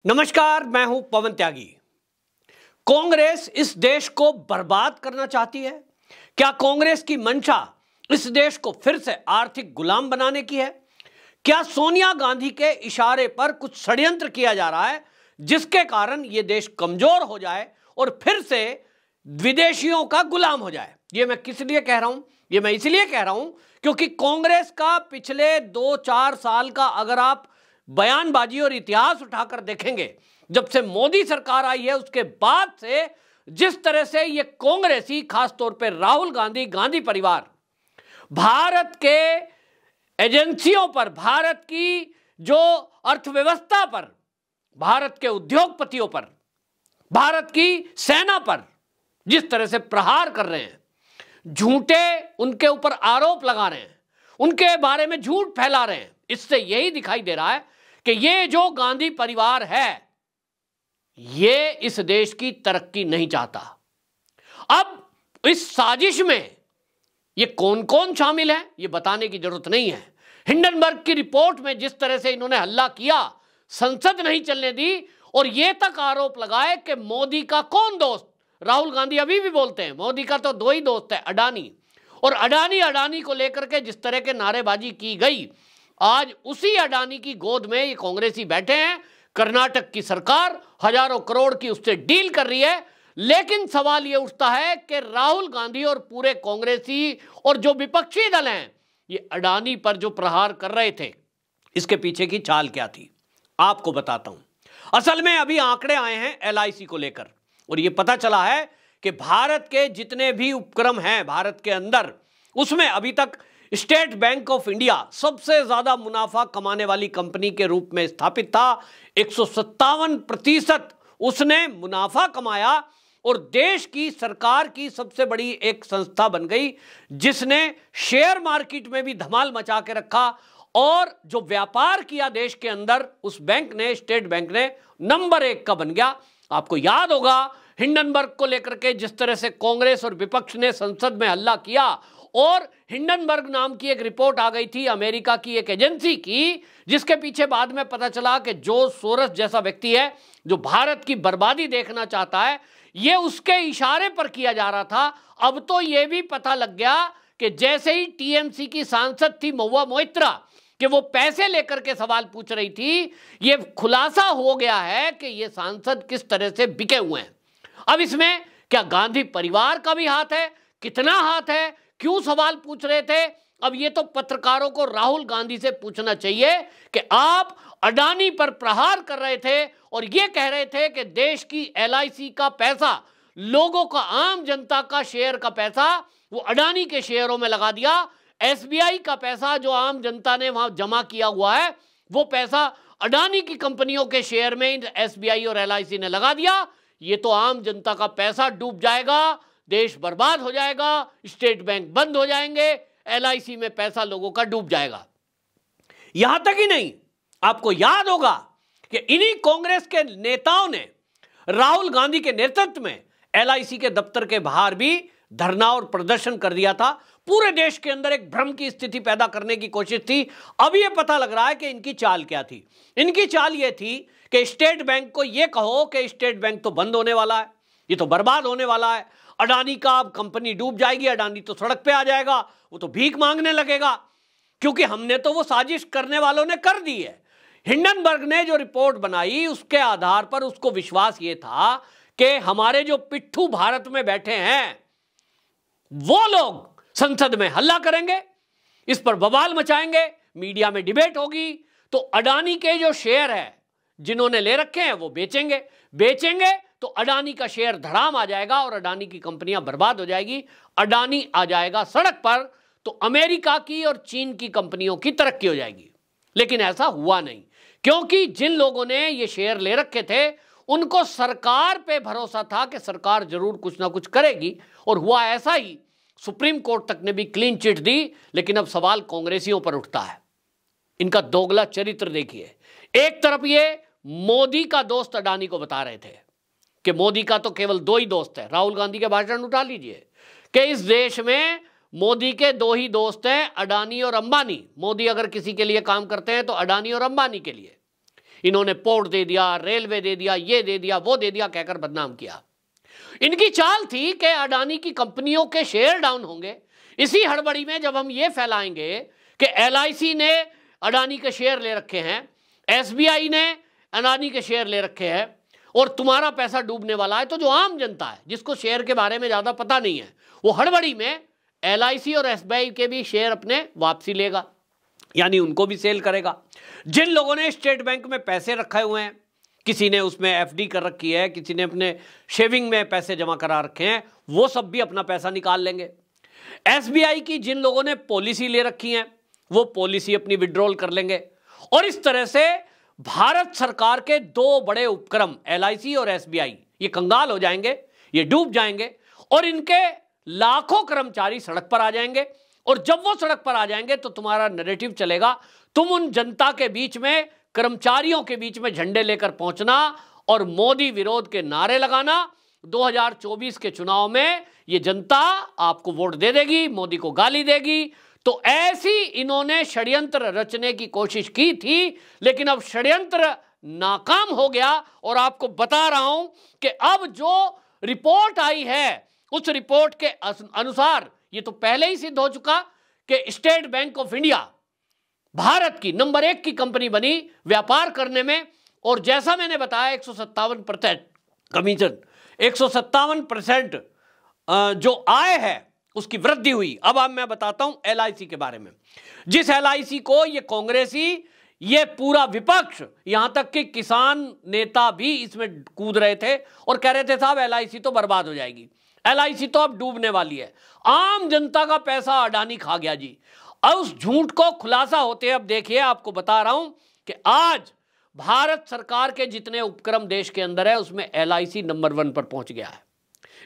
नमस्कार, मैं हूं पवन त्यागी। कांग्रेस इस देश को बर्बाद करना चाहती है। क्या कांग्रेस की मंशा इस देश को फिर से आर्थिक गुलाम बनाने की है? क्या सोनिया गांधी के इशारे पर कुछ षड्यंत्र किया जा रहा है जिसके कारण यह देश कमजोर हो जाए और फिर से विदेशियों का गुलाम हो जाए? यह मैं किस लिए कह रहा हूं? यह मैं इसलिए कह रहा हूं क्योंकि कांग्रेस का पिछले 2-4 साल का अगर आप बयानबाजी और इतिहास उठाकर देखेंगे, जब से मोदी सरकार आई है उसके बाद से जिस तरह से ये कांग्रेसी, खासतौर पे राहुल गांधी, गांधी परिवार भारत के एजेंसियों पर, भारत की जो अर्थव्यवस्था पर, भारत के उद्योगपतियों पर, भारत की सेना पर जिस तरह से प्रहार कर रहे हैं, झूठे उनके ऊपर आरोप लगा रहे हैं, उनके बारे में झूठ फैला रहे हैं, इससे यही दिखाई दे रहा है कि ये जो गांधी परिवार है ये इस देश की तरक्की नहीं चाहता। अब इस साजिश में ये कौन कौन शामिल है ये बताने की जरूरत नहीं है। हिंडनबर्ग की रिपोर्ट में जिस तरह से इन्होंने हल्ला किया, संसद नहीं चलने दी और ये तक आरोप लगाए कि मोदी का कौन दोस्त? राहुल गांधी अभी भी बोलते हैं मोदी का तो दो ही दोस्त है, अडानी। और अडानी को लेकर के जिस तरह के नारेबाजी की गई, आज उसी अडानी की गोद में ये कांग्रेसी बैठे हैं। कर्नाटक की सरकार हजारों करोड़ की उससे डील कर रही है, लेकिन सवाल ये उठता है कि राहुल गांधी और पूरे कांग्रेसी और जो विपक्षी दल हैं ये अडानी पर जो प्रहार कर रहे थे, इसके पीछे की चाल क्या थी आपको बताता हूं। असल में अभी आंकड़े आए हैं LIC को लेकर और ये पता चला है कि भारत के जितने भी उपक्रम हैं भारत के अंदर, उसमें अभी तक स्टेट बैंक ऑफ इंडिया सबसे ज्यादा मुनाफा कमाने वाली कंपनी के रूप में स्थापित था। 157% उसने मुनाफा कमाया और देश की सरकार की सबसे बड़ी एक संस्था बन गई जिसने शेयर मार्केट में भी धमाल मचा के रखा और जो व्यापार किया देश के अंदर, उस बैंक ने, स्टेट बैंक ने नंबर 1 का बन गया। आपको याद होगा हिंडनबर्ग को लेकर के जिस तरह से कांग्रेस और विपक्ष ने संसद में हल्ला किया और हिंडनबर्ग नाम की एक रिपोर्ट आ गई थी अमेरिका की एक एजेंसी की, जिसके पीछे बाद में पता चला कि जॉर्ज सोरोस जैसा व्यक्ति है जो भारत की बर्बादी देखना चाहता है, ये उसके इशारे पर किया जा रहा था। अब तो ये भी पता लग गया कि जैसे ही TMC की सांसद थी महुआ मोइत्रा कि वो पैसे लेकर के सवाल पूछ रही थी, ये खुलासा हो गया है कि ये सांसद किस तरह से बिके हुए हैं। अब इसमें क्या गांधी परिवार का भी हाथ है? कितना हाथ है? क्यों सवाल पूछ रहे थे? अब ये तो पत्रकारों को राहुल गांधी से पूछना चाहिए कि आप अडानी पर प्रहार कर रहे थे और ये कह रहे थे कि देश की LIC का पैसा, लोगों का, आम जनता का शेयर का पैसा वो अडानी के शेयरों में लगा दिया। SBI का पैसा जो आम जनता ने वहां जमा किया हुआ है वो पैसा अडानी की कंपनियों के शेयर में SBI और LIC ने लगा दिया। ये तो आम जनता का पैसा डूब जाएगा, देश बर्बाद हो जाएगा, स्टेट बैंक बंद हो जाएंगे, LIC में पैसा लोगों का डूब जाएगा। यहां तक ही नहीं, आपको याद होगा कि इन्हीं कांग्रेस के नेताओं ने राहुल गांधी के नेतृत्व में LIC के दफ्तर के बाहर भी धरना और प्रदर्शन कर दिया था। पूरे देश के अंदर एक भ्रम की स्थिति पैदा करने की कोशिश थी। अब यह पता लग रहा है कि इनकी चाल क्या थी। इनकी चाल यह थी कि स्टेट बैंक को यह कहो कि स्टेट बैंक तो बंद होने वाला है, ये तो बर्बाद होने वाला है, अडानी का अब कंपनी डूब जाएगी, अडानी तो सड़क पे आ जाएगा, वो तो भीख मांगने लगेगा, क्योंकि हमने तो वो साजिश करने वालों ने कर दी है। हिंडनबर्ग ने जो रिपोर्ट बनाई उसके आधार पर उसको विश्वास ये था कि हमारे जो पिट्ठू भारत में बैठे हैं वो लोग संसद में हल्ला करेंगे, इस पर बवाल मचाएंगे, मीडिया में डिबेट होगी, तो अडानी के जो शेयर है जिन्होंने ले रखे हैं वो बेचेंगे तो अडानी का शेयर धड़ाम आ जाएगा और अडानी की कंपनियां बर्बाद हो जाएगी। अडानी आ जाएगा सड़क पर तो अमेरिका की और चीन की कंपनियों की तरक्की हो जाएगी। लेकिन ऐसा हुआ नहीं, क्योंकि जिन लोगों ने ये शेयर ले रखे थे उनको सरकार पे भरोसा था कि सरकार जरूर कुछ ना कुछ करेगी और हुआ ऐसा ही। सुप्रीम कोर्ट तक ने भी क्लीन चिट दी। लेकिन अब सवाल कांग्रेसियों पर उठता है, इनका दोगला चरित्र देखिए। एक तरफ ये मोदी का दोस्त अडानी को बता रहे थे कि मोदी का तो केवल 2 ही दोस्त है। राहुल गांधी के भाषण उठा लीजिए कि इस देश में मोदी के 2 ही दोस्त हैं, अडानी और अंबानी। मोदी अगर किसी के लिए काम करते हैं तो अडानी और अंबानी के लिए। इन्होंने पोर्ट दे दिया, रेलवे दे दिया, ये दे दिया, वो दे दिया कहकर बदनाम किया। इनकी चाल थी कि अडानी की कंपनियों के शेयर डाउन होंगे। इसी हड़बड़ी में जब हम ये फैलाएंगे कि LIC ने अडानी के शेयर ले रखे हैं, SBI ने अडानी के शेयर ले रखे हैं और तुम्हारा पैसा डूबने वाला है, तो जो आम जनता है जिसको शेयर के बारे में ज़्यादा पता नहीं है, वो हड़बड़ी में LIC और SBI के भी शेयर अपने वापसी लेगा, यानी उनको भी सेल करेगा। जिन लोगों ने स्टेट बैंक में पैसे रखे हुए हैं, किसी ने उसमें FD कर रखी है, किसी ने अपने शेविंग में पैसे जमा करा रखे हैं, वो सब भी अपना पैसा निकाल लेंगे। SBI की जिन लोगों ने पॉलिसी ले रखी है, वो पॉलिसी अपनी विड्रॉल कर लेंगे। और इस तरह से भारत सरकार के दो बड़े उपक्रम LIC और SBI ये कंगाल हो जाएंगे, ये डूब जाएंगे और इनके लाखों कर्मचारी सड़क पर आ जाएंगे। और जब वो सड़क पर आ जाएंगे तो तुम्हारा नैरेटिव चलेगा, तुम उन जनता के बीच में, कर्मचारियों के बीच में झंडे लेकर पहुंचना और मोदी विरोध के नारे लगाना। 2024 के चुनाव में ये जनता आपको वोट दे देगी, मोदी को गाली देगी। तो ऐसी इन्होंने षड्यंत्र रचने की कोशिश की थी, लेकिन अब षड्यंत्र नाकाम हो गया। और आपको बता रहा हूं कि अब जो रिपोर्ट आई है, उस रिपोर्ट के अनुसार ये तो पहले ही सिद्ध हो चुका कि state bank of India Bharat की नंबर 1 की कंपनी बनी व्यापार करने में। और जैसा मैंने बताया 157% कमीशन, 157% जो आय है उसकी वृद्धि हुई। अब मैं बताता हूं LIC के बारे में। जिस LIC को ये कांग्रेसी, ये पूरा विपक्ष, यहां तक कि किसान नेता भी इसमें कूद रहे थे और कह रहे थे साहब LIC तो बर्बाद हो जाएगी, LIC तो अब डूबने वाली है, आम जनता का पैसा अडानी खा गया जी। और उस झूठ को खुलासा होते अब देखिए, आपको बता रहा हूं कि आज भारत सरकार के जितने उपक्रम देश के अंदर है उसमें LIC नंबर 1 पर पहुंच गया है।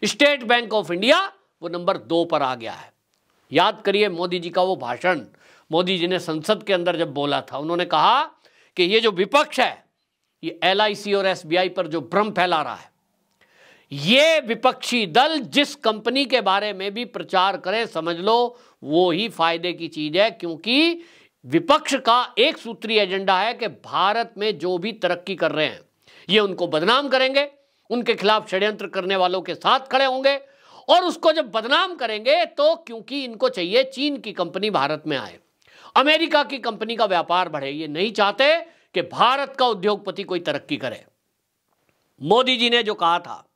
स्टेट बैंक ऑफ इंडिया वो नंबर 2 पर आ गया है। याद करिए मोदी जी का वो भाषण, मोदी जी ने संसद के अंदर जब बोला था, उन्होंने कहा कि ये जो विपक्ष है ये LIC और SBI पर जो भ्रम फैला रहा है, ये विपक्षी दल जिस कंपनी के बारे में भी प्रचार करे, समझ लो वो ही फायदे की चीज है। क्योंकि विपक्ष का एक सूत्री एजेंडा है कि भारत में जो भी तरक्की कर रहे हैं ये उनको बदनाम करेंगे, उनके खिलाफ षड्यंत्र करने वालों के साथ खड़े होंगे। और उसको जब बदनाम करेंगे तो क्योंकि इनको चाहिए चीन की कंपनी भारत में आए, अमेरिका की कंपनी का व्यापार बढ़े, ये नहीं चाहते कि भारत का उद्योगपति कोई तरक्की करे। मोदी जी ने जो कहा था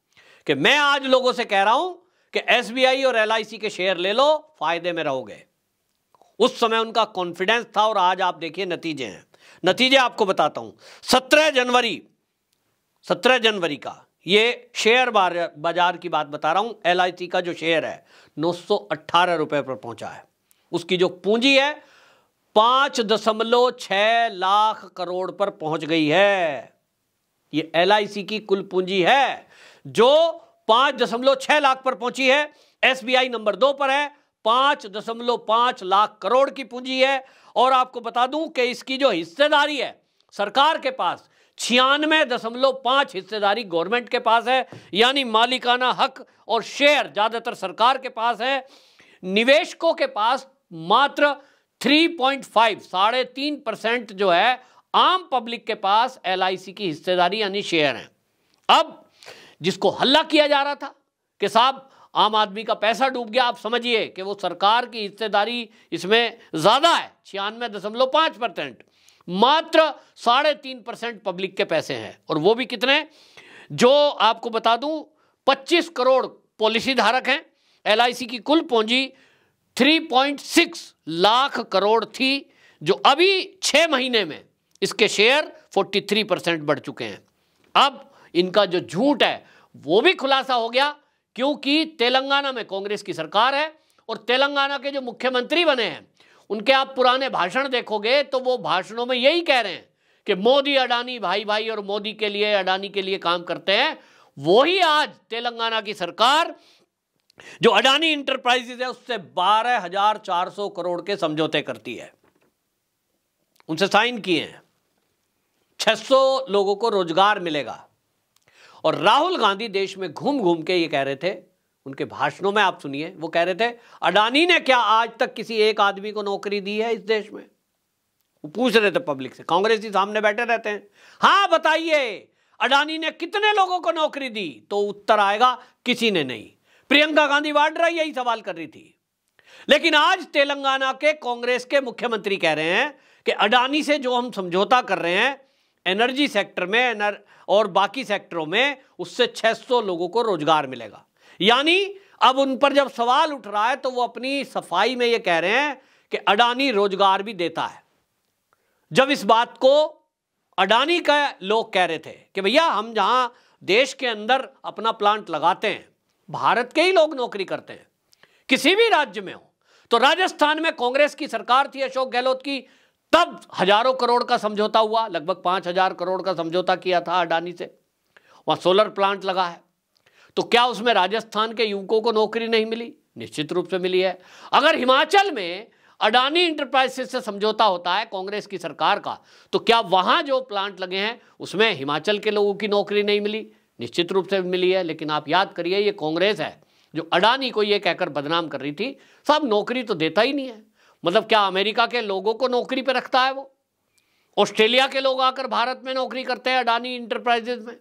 कि मैं आज लोगों से कह रहा हूं कि SBI और LIC के शेयर ले लो, फायदे में रहोगे, उस समय उनका कॉन्फिडेंस था। और आज आप देखिए नतीजे हैं। नतीजे आपको बताता हूं। 17 जनवरी का ये शेयर बाजार की बात बता रहा हूं। LIC का जो शेयर है 918 रुपए पर पहुंचा है। उसकी जो पूंजी है 5.6 लाख करोड़ पर पहुंच गई है। ये LIC की कुल पूंजी है जो 5.6 लाख पर पहुंची है। SBI नंबर 2 पर है, 5.5 लाख करोड़ की पूंजी है। और आपको बता दूं कि इसकी जो हिस्सेदारी है सरकार के पास 96.5 हिस्सेदारी गवर्नमेंट के पास है, यानी मालिकाना हक और शेयर ज्यादातर सरकार के पास है। निवेशकों के पास मात्र 3.5% जो है आम पब्लिक के पास LIC की हिस्सेदारी यानी शेयर है। अब जिसको हल्ला किया जा रहा था कि साहब आम आदमी का पैसा डूब गया, आप समझिए कि वो सरकार की हिस्सेदारी इसमें ज्यादा है, 96.5%। मात्र 3.5% पब्लिक के पैसे हैं। और वो भी कितने, जो आपको बता दूं 25 करोड़ पॉलिसी धारक हैं। LIC की कुल पूंजी 3.6 लाख करोड़ थी, जो अभी 6 महीने में इसके शेयर 43% बढ़ चुके हैं। अब इनका जो झूठ है वो भी खुलासा हो गया, क्योंकि तेलंगाना में कांग्रेस की सरकार है और तेलंगाना के जो मुख्यमंत्री बने हैं उनके आप पुराने भाषण देखोगे तो वो भाषणों में यही कह रहे हैं कि मोदी अडानी भाई भाई और मोदी के लिए अडानी के लिए काम करते हैं। वही आज तेलंगाना की सरकार जो अडानी इंटरप्राइजेज है उससे 12,400 करोड़ के समझौते करती है, उनसे साइन किए हैं। 600 लोगों को रोजगार मिलेगा। और राहुल गांधी देश में घूम घूम के ये कह रहे थे, उनके भाषणों में आप सुनिए, वो कह रहे थे अडानी ने क्या आज तक किसी एक आदमी को नौकरी दी है इस देश में? वो पूछ रहे थे पब्लिक से, कांग्रेस ही सामने बैठे रहते हैं, हाँ बताइए अडानी ने कितने लोगों को नौकरी दी, तो उत्तर आएगा किसी ने नहीं। प्रियंका गांधी वाड्रा यही सवाल कर रही थी। लेकिन आज तेलंगाना के कांग्रेस के मुख्यमंत्री कह रहे हैं कि अडानी से जो हम समझौता कर रहे हैं एनर्जी सेक्टर में और बाकी सेक्टरों में, उससे 600 लोगों को रोजगार मिलेगा। यानी अब उन पर जब सवाल उठ रहा है तो वो अपनी सफाई में ये कह रहे हैं कि अडानी रोजगार भी देता है। जब इस बात को अडानी का लोग कह रहे थे कि भैया हम जहां देश के अंदर अपना प्लांट लगाते हैं, भारत के ही लोग नौकरी करते हैं, किसी भी राज्य में हो, तो राजस्थान में कांग्रेस की सरकार थी अशोक गहलोत की, तब हजारों करोड़ का समझौता हुआ, लगभग 5,000 करोड़ का समझौता किया था अडानी से, वहां सोलर प्लांट लगा है। तो क्या उसमें राजस्थान के युवकों को नौकरी नहीं मिली? निश्चित रूप से मिली है। अगर हिमाचल में अडानी इंटरप्राइजेस से समझौता होता है कांग्रेस की सरकार का, तो क्या वहां जो प्लांट लगे हैं उसमें हिमाचल के लोगों की नौकरी नहीं मिली? निश्चित रूप से मिली है। लेकिन आप याद करिए, ये कांग्रेस है जो अडानी को ये कहकर बदनाम कर रही थी साहब नौकरी तो देता ही नहीं है। मतलब क्या अमेरिका के लोगों को नौकरी पे रखता है वो? ऑस्ट्रेलिया के लोग आकर भारत में नौकरी करते हैं अडानी इंटरप्राइजेस में?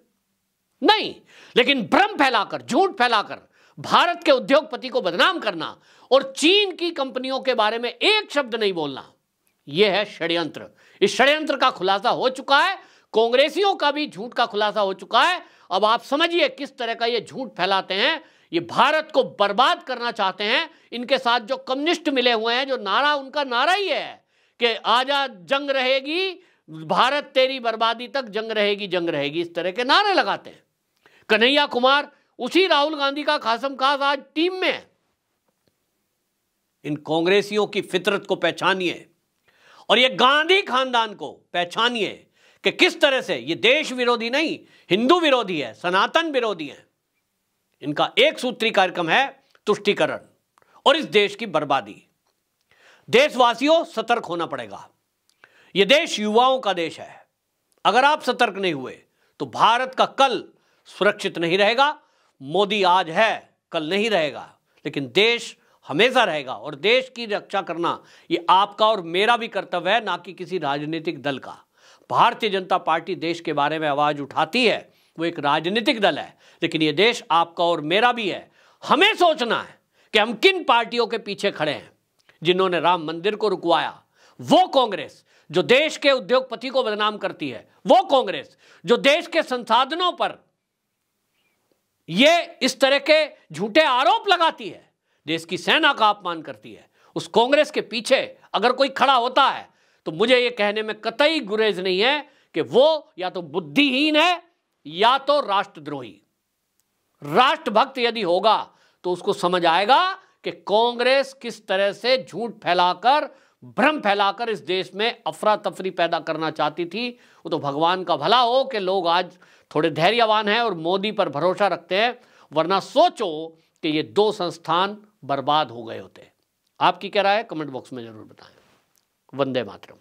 नहीं। लेकिन भ्रम फैलाकर, झूठ फैलाकर भारत के उद्योगपति को बदनाम करना और चीन की कंपनियों के बारे में एक शब्द नहीं बोलना, यह है षड्यंत्र। इस षड्यंत्र का खुलासा हो चुका है, कांग्रेसियों का भी झूठ का खुलासा हो चुका है। अब आप समझिए किस तरह का ये झूठ फैलाते हैं। ये भारत को बर्बाद करना चाहते हैं। इनके साथ जो कम्युनिस्ट मिले हुए हैं, जो नारा उनका नारा ही है कि आजा जंग रहेगी, भारत तेरी बर्बादी तक जंग रहेगी, जंग रहेगी, इस तरह के नारे लगाते हैं। कन्हैया कुमार उसी राहुल गांधी का खासम खास आज टीम में है। इन कांग्रेसियों की फितरत को पहचानिए और ये गांधी खानदान को पहचानिए कि किस तरह से ये देश विरोधी नहीं, हिंदू विरोधी है, सनातन विरोधी है। इनका एक सूत्री कार्यक्रम है तुष्टीकरण और इस देश की बर्बादी। देशवासियों सतर्क होना पड़ेगा। यह देश युवाओं का देश है। अगर आप सतर्क नहीं हुए तो भारत का कल सुरक्षित नहीं रहेगा। मोदी आज है, कल नहीं रहेगा, लेकिन देश हमेशा रहेगा। और देश की रक्षा करना ये आपका और मेरा भी कर्तव्य है, ना कि किसी राजनीतिक दल का। भारतीय जनता पार्टी देश के बारे में आवाज उठाती है, वो एक राजनीतिक दल है, लेकिन ये देश आपका और मेरा भी है। हमें सोचना है कि हम किन पार्टियों के पीछे खड़े हैं। जिन्होंने राम मंदिर को रुकवाया वो कांग्रेस, जो देश के उद्योगपति को बदनाम करती है वो कांग्रेस, जो देश के संसाधनों पर ये इस तरह के झूठे आरोप लगाती है, देश की सेना का अपमान करती है, उस कांग्रेस के पीछे अगर कोई खड़ा होता है तो मुझे ये कहने में कतई गुरेज नहीं है कि वो या तो बुद्धिहीन है या तो राष्ट्रद्रोही। राष्ट्रभक्त यदि होगा तो उसको समझ आएगा कि कांग्रेस किस तरह से झूठ फैलाकर, भ्रम फैलाकर इस देश में अफरा तफरी पैदा करना चाहती थी। वो तो भगवान का भला हो कि लोग आज थोड़े धैर्यवान हैं और मोदी पर भरोसा रखते हैं, वरना सोचो कि ये दो संस्थान बर्बाद हो गए होते। आपकी क्या राय है? कमेंट बॉक्स में जरूर बताएं। वंदे मातरम।